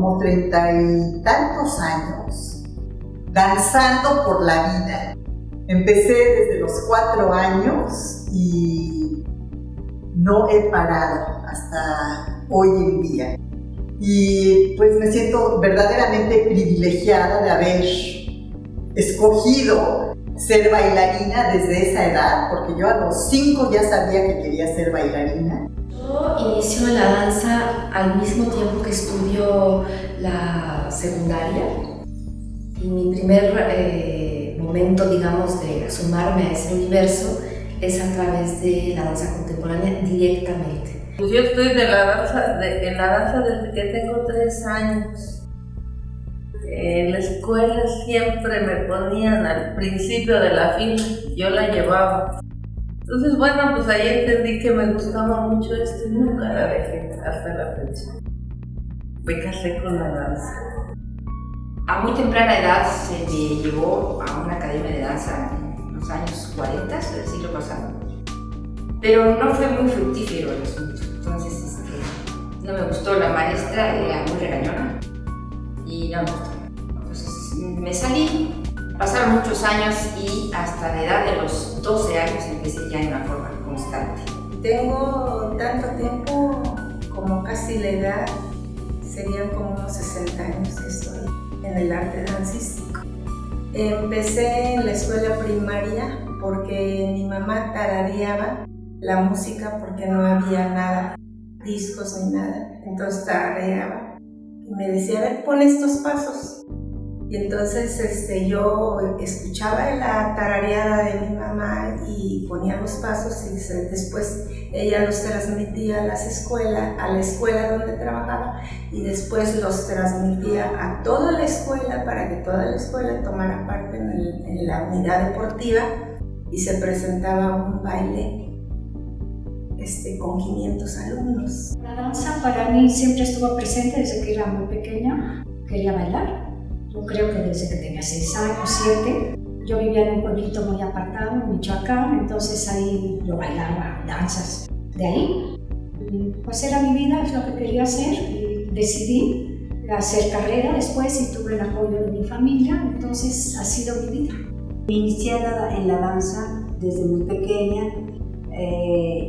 como 30 y tantos años danzando por la vida. Empecé desde los 4 años y no he parado hasta hoy en día. Y pues me siento verdaderamente privilegiada de haber escogido ser bailarina desde esa edad, porque yo a los 5 ya sabía que quería ser bailarina. Yo inicio la danza al mismo tiempo que estudio la secundaria, y mi primer momento, digamos, de asomarme a ese universo es a través de la danza contemporánea directamente. Pues yo estoy en la danza desde que tengo 3 años. En la escuela siempre me ponían al principio de la fila, yo la llevaba. Entonces, bueno, pues ahí entendí que me gustaba mucho esto y nunca la dejé hasta la fecha. Me casé con la danza. A muy temprana edad se me llevó a una academia de danza en los años 40 del siglo pasado, pero no fue muy fructífero el asunto. Entonces no me gustó, la maestra era muy regañona y no me gustó. Entonces me salí, pasaron muchos años y hasta la edad de los 12 años empecé ya en una forma constante. Tengo tanto tiempo como casi la edad, serían como unos 60 años que estoy en el arte dancístico. Empecé en la escuela primaria porque mi mamá tarareaba la música porque no había nada, discos ni nada, entonces tarareaba y me decía, a ver, pon estos pasos. Y entonces yo escuchaba la tarareada de mi mamá y ponía los pasos y después ella los transmitía a la escuela donde trabajaba, y después los transmitía a toda la escuela para que toda la escuela tomara parte en la unidad deportiva, y se presentaba un baile con 500 alumnos. La danza para mí siempre estuvo presente desde que era muy pequeña. Quería bailar. Yo creo que desde que tenía 6 años, 7, yo vivía en un pueblito muy apartado, en Michoacán, entonces ahí yo bailaba danzas. De ahí, pues era mi vida, es lo que quería hacer, y decidí hacer carrera después y tuve el apoyo de mi familia, entonces ha sido mi vida. Me inicié en la danza desde muy pequeña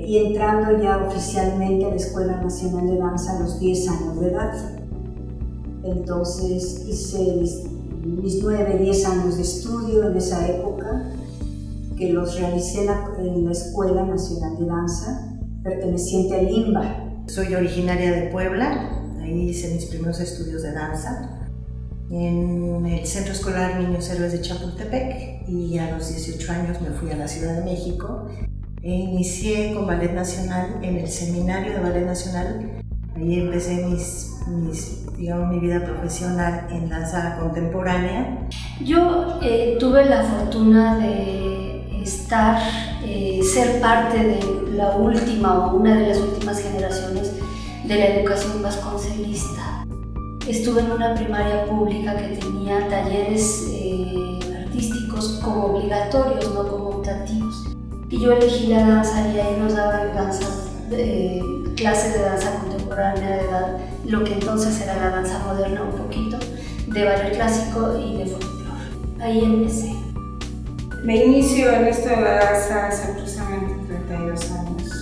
y entrando ya oficialmente a la Escuela Nacional de Danza a los 10 años de edad. Entonces hice mis 9, 10 años de estudio en esa época, que los realicé en la Escuela Nacional de Danza, perteneciente al INBA. Soy originaria de Puebla, ahí hice mis primeros estudios de danza en el Centro Escolar Niños Héroes de Chapultepec, y a los 18 años me fui a la Ciudad de México e inicié con Ballet Nacional en el Seminario de Ballet Nacional. Ahí empecé mi vida profesional en danza contemporánea. Yo tuve la fortuna de ser parte de la última o una de las últimas generaciones de la educación vasconcelista. Estuve en una primaria pública que tenía talleres artísticos como obligatorios, no como optativos. Y yo elegí la danza y ahí nos daban clases de danza contemporánea, de lo que entonces era la danza moderna un poquito, de ballet clásico y de folclore. Ahí empecé. Me inicio en esto de la danza hace aproximadamente 32 años.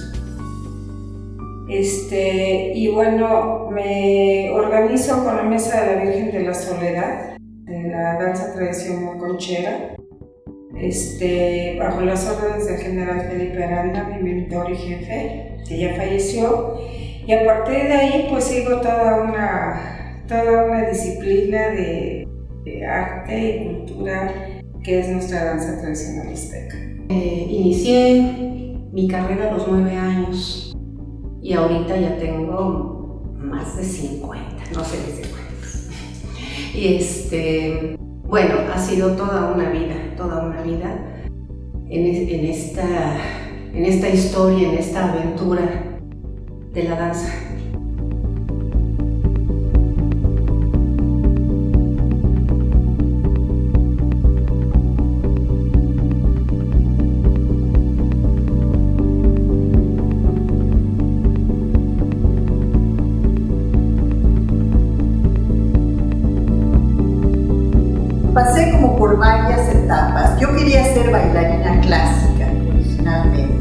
Y bueno, me organizo con la Mesa de la Virgen de la Soledad, de la danza tradicional conchera, bajo las órdenes del general Felipe Aranda, mi mentor y jefe, que ya falleció, y a partir de ahí pues sigo toda una disciplina de arte y cultura que es nuestra danza tradicional azteca. Inicié mi carrera a los 9 años y ahorita ya tengo más de 50, no sé desde cuántos. Y bueno, ha sido toda una vida en esta historia, en esta aventura de la danza. varias etapas. Yo quería ser bailarina clásica originalmente.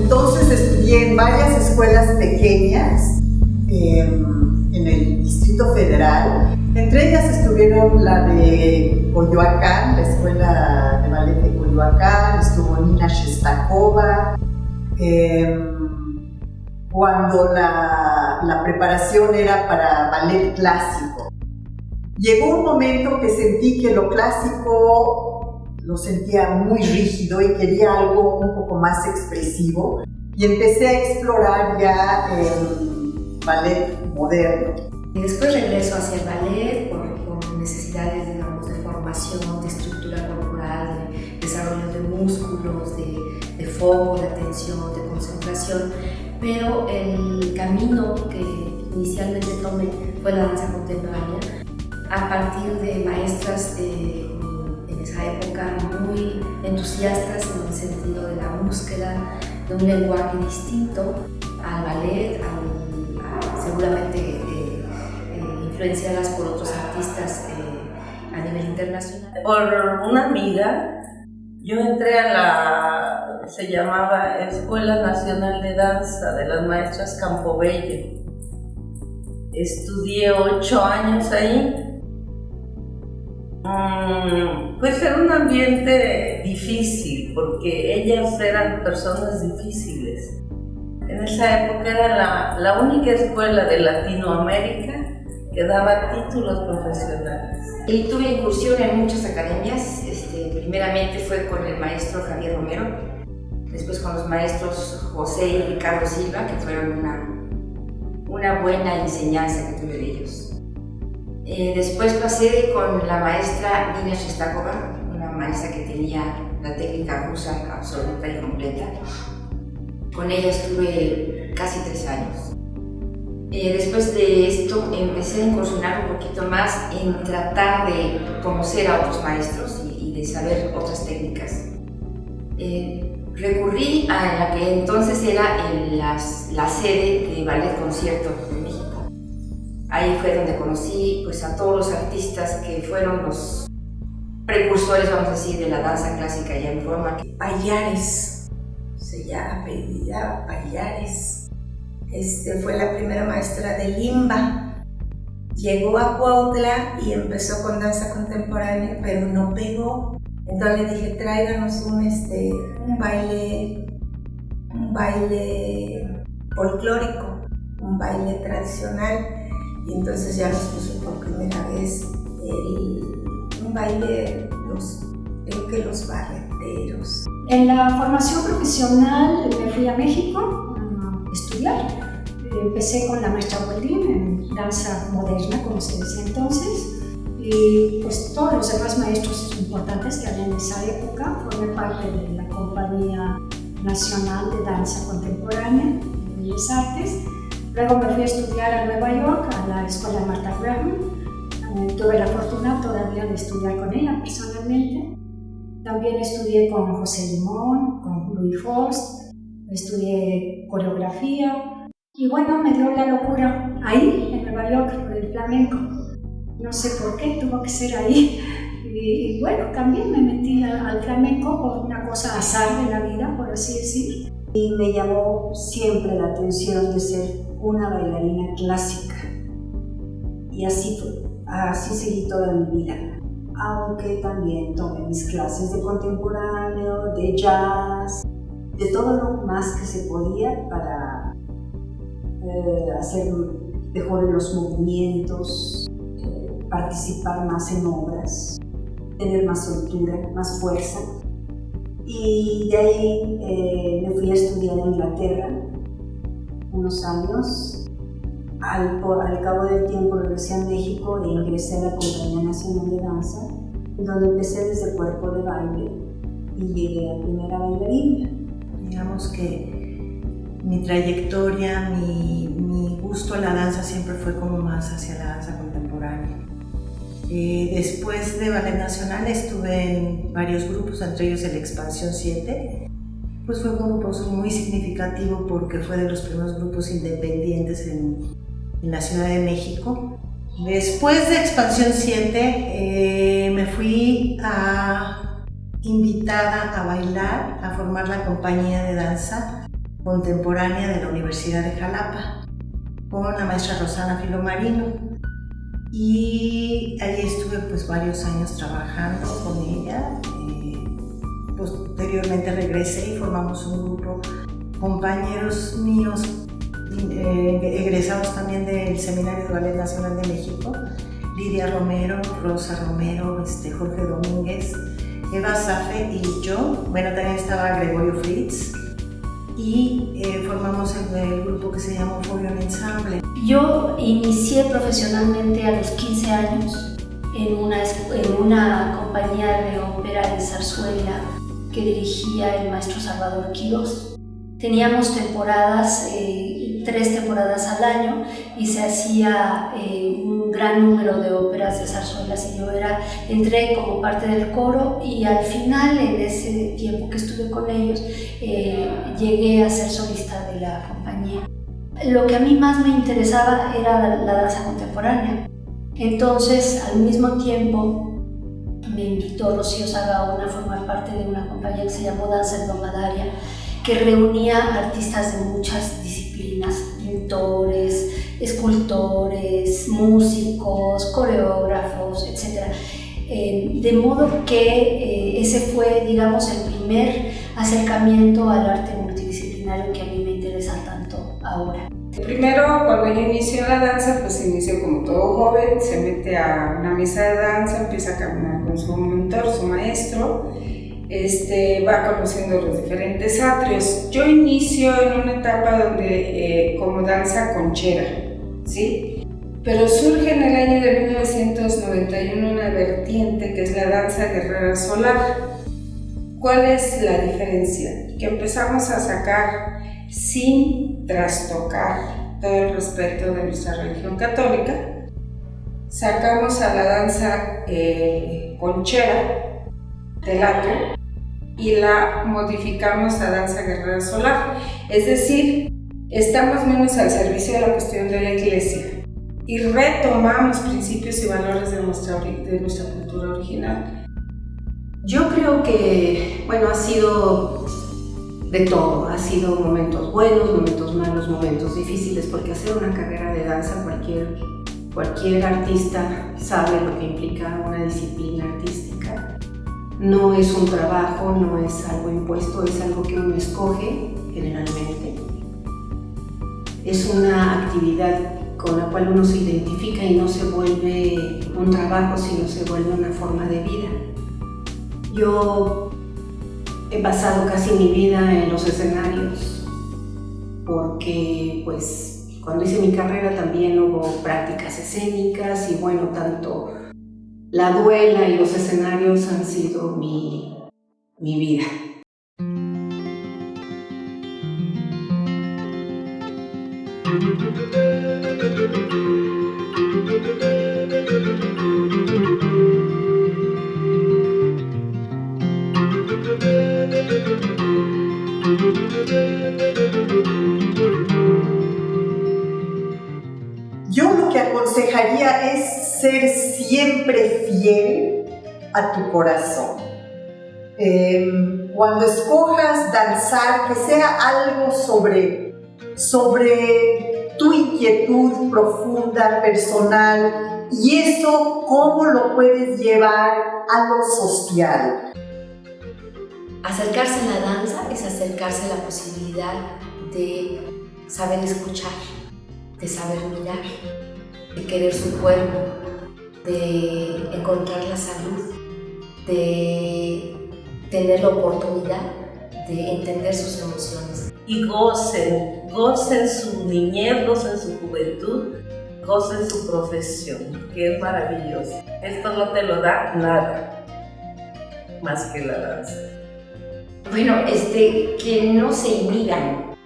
Entonces estudié en varias escuelas pequeñas en el Distrito Federal. Entre ellas estuvieron la de Coyoacán, la escuela de ballet de Coyoacán, estuvo Nina Shestakova. Cuando la preparación era para ballet clásico. Llegó un momento que sentí que lo clásico lo sentía muy rígido y quería algo un poco más expresivo, y empecé a explorar ya el ballet moderno. Y después regreso hacia el ballet por necesidades, digamos, de formación, de estructura corporal, de desarrollo de músculos, de foco, de atención, de concentración. Pero el camino que inicialmente tomé fue la danza contemporánea, a partir de maestras en esa época muy entusiastas en el sentido de la búsqueda de un lenguaje distinto al ballet, seguramente influenciadas por otros artistas a nivel internacional. Por una amiga, yo entré se llamaba Escuela Nacional de Danza de las Maestras Campobello. Estudié 8 años ahí. Pues era un ambiente difícil, porque ellas eran personas difíciles. En esa época era la única escuela de Latinoamérica que daba títulos profesionales. Y tuve incursión en muchas academias. Primeramente fue con el maestro Javier Romero, después con los maestros José y Ricardo Silva, que fueron una buena enseñanza que tuve de ellos. Después pasé con la maestra Nina Shestakova, una maestra que tenía la técnica rusa absoluta y completa. Con ella estuve casi 3 años. Después de esto empecé a incursionar un poquito más en tratar de conocer a otros maestros y de saber otras técnicas. Recurrí a la que entonces era la sede de Ballet Concierto de México. Ahí fue donde conocí pues, a todos los artistas que fueron los precursores, vamos a decir, de la danza clásica ya en forma. Pallares, se llama apellida Pallares. Fue la primera maestra de Limba. Llegó a Cuautla y empezó con danza contemporánea, pero no pegó. Entonces le dije, tráiganos un baile folclórico, un baile tradicional. Y entonces ya nos puso por primera vez un baile, creo que los barreteros. En la formación profesional me fui a México a estudiar. Empecé con la maestra Weldin en danza moderna, como se decía entonces, y pues todos los demás maestros importantes que había en esa época. Formé parte de la Compañía Nacional de Danza Contemporánea de Bellas Artes. Luego me fui a estudiar a Nueva York, a la Escuela Martha Graham. Tuve la fortuna todavía de estudiar con ella personalmente. También estudié con José Limón, con Louis Faust, estudié coreografía. Y bueno, me dio la locura ahí, en Nueva York, por el flamenco. No sé por qué, tuvo que ser ahí. Y bueno, también me metí al flamenco por una cosa azar de la vida, por así decir. Y me llamó siempre la atención de ser una bailarina clásica. Y así fue, así seguí toda mi vida. Aunque también tomé mis clases de contemporáneo, de jazz, de todo lo más que se podía para hacer mejor los movimientos, participar más en obras, tener más soltura, más fuerza. Y de ahí me fui a estudiar a Inglaterra unos años. Al cabo del tiempo regresé a México e ingresé a la Compañía Nacional de Danza, donde empecé desde cuerpo de baile y llegué a primera bailarina. Digamos que mi trayectoria, mi gusto a la danza siempre fue como más hacia la danza contemporánea. Después de Ballet Nacional estuve en varios grupos, entre ellos el Expansión 7. Pues fue un grupo muy significativo porque fue de los primeros grupos independientes en la Ciudad de México. Después de Expansión 7, me fui invitada a bailar, a formar la compañía de danza contemporánea de la Universidad de Jalapa con la maestra Rosana Filomarino. Y allí estuve pues varios años trabajando con ella. Posteriormente regresé y formamos un grupo, compañeros míos egresados también del Seminario de Ballet Nacional de México, Lidia Romero, Rosa Romero, Jorge Domínguez, Eva Safe y yo. Bueno, también estaba Gregorio Fritz, y formamos el grupo que se llama Forion Ensemble. Yo inicié profesionalmente a los 15 años en una compañía de ópera de zarzuela que dirigía el maestro Salvador Quirós. Teníamos temporadas, 3 temporadas al año, y se hacía un gran número de óperas de zarzuelas, y yo entré como parte del coro, y al final, en ese tiempo que estuve con ellos, llegué a ser solista de la compañía. Lo que a mí más me interesaba era la danza contemporánea. Entonces, al mismo tiempo, me invitó Rocío Sagaona a formar parte de una compañía que se llamó Danza Dromadaria, que reunía artistas de muchas disciplinas, pintores, escultores, músicos, coreógrafos, etc. De modo que ese fue, digamos, el primer acercamiento al arte multidisciplinario que a mí me interesa tanto ahora. Primero, cuando yo inicio la danza, pues inició como todo joven, se mete a una mesa de danza, empieza a caminar con su mentor, su maestro, va conociendo los diferentes atrios. Yo inicio en una etapa donde como danza conchera, ¿sí? Pero surge en el año de 1991 una vertiente que es la danza guerrera solar. ¿Cuál es la diferencia? Que empezamos a sacar, sin trastocar todo el respeto de nuestra religión católica, sacamos a la danza conchera del atrio y la modificamos a danza guerrera solar. Es decir, estamos menos al servicio de la cuestión de la iglesia y retomamos principios y valores de nuestra cultura original. Yo creo que, bueno, ha sido de todo, ha sido momentos buenos, momentos malos, momentos difíciles, porque hacer una carrera de danza, cualquier artista sabe lo que implica una disciplina artística. No es un trabajo, no es algo impuesto, es algo que uno escoge generalmente. Es una actividad con la cual uno se identifica y no se vuelve un trabajo, sino se vuelve una forma de vida. Yo he pasado casi mi vida en los escenarios porque pues cuando hice mi carrera también hubo prácticas escénicas y bueno, tanto la duela y los escenarios han sido mi vida. Yo lo que aconsejaría es ser siempre fiel a tu corazón. Cuando escojas danzar, que sea algo sobre tu inquietud profunda, personal, y eso cómo lo puedes llevar a lo social. Acercarse a la danza es acercarse a la posibilidad de saber escuchar, de saber mirar, de querer su cuerpo, de encontrar la salud, de tener la oportunidad de entender sus emociones. Y gocen su niñez, gocen su juventud, gocen su profesión, que es maravilloso. Esto no te lo da nada más que la danza. Bueno, que no se inhiban,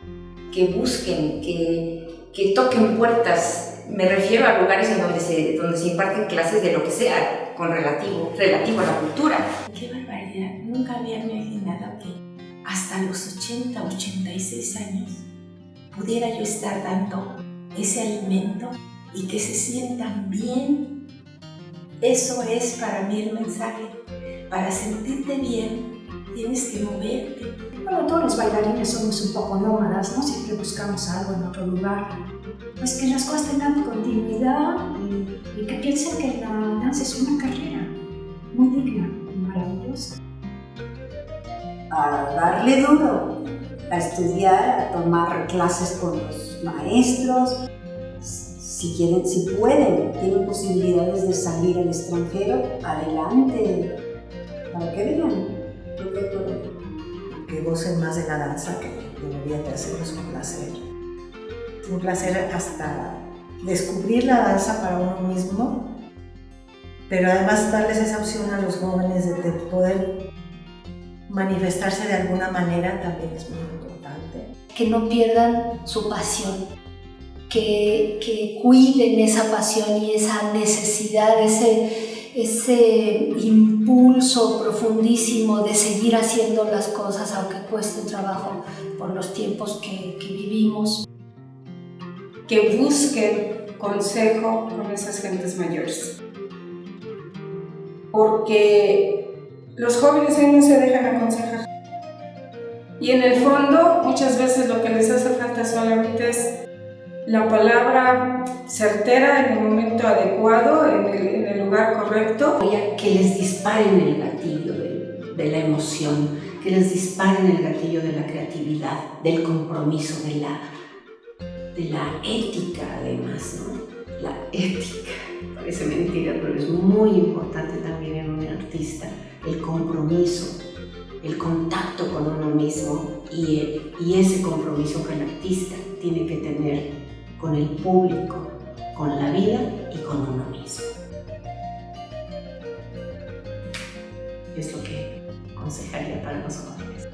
que busquen, que toquen puertas. Me refiero a lugares en donde se imparten clases de lo que sea, con relativo a la cultura. ¡Qué barbaridad! Nunca había imaginado que hasta los 80, 86 años pudiera yo estar dando ese alimento y que se sientan bien. Eso es para mí el mensaje. Para sentirte bien, tienes que moverte. Bueno, todos los bailarines somos un poco nómadas, ¿no? Siempre buscamos algo en otro lugar. Pues que las cosas tengan continuidad y que piensen que la danza es una carrera muy digna, maravillosa. A darle duro, a estudiar, a tomar clases con los maestros. Si quieren, si pueden, tienen posibilidades de salir al extranjero, adelante, para que vean lo que pueden. Que gocen más de la danza, que deberían de hacerles un placer. Un placer hasta descubrir la danza para uno mismo, pero además darles esa opción a los jóvenes de poder manifestarse de alguna manera también es muy importante. Que no pierdan su pasión, que cuiden esa pasión y esa necesidad, ese impulso profundísimo de seguir haciendo las cosas aunque cueste trabajo por los tiempos que vivimos. Que busquen consejo con esas gentes mayores. Porque los jóvenes hoy no se dejan aconsejar. Y en el fondo, muchas veces lo que les hace falta solamente es la palabra certera en el momento adecuado, en el lugar correcto. Que les disparen el gatillo de la emoción, que les disparen el gatillo de la creatividad, del compromiso, de la ética además, ¿no? La ética, parece mentira, pero es muy importante también en un artista, el compromiso, el contacto con uno mismo y ese compromiso que el artista tiene que tener con el público, con la vida y con uno mismo. Es lo que aconsejaría para los jóvenes.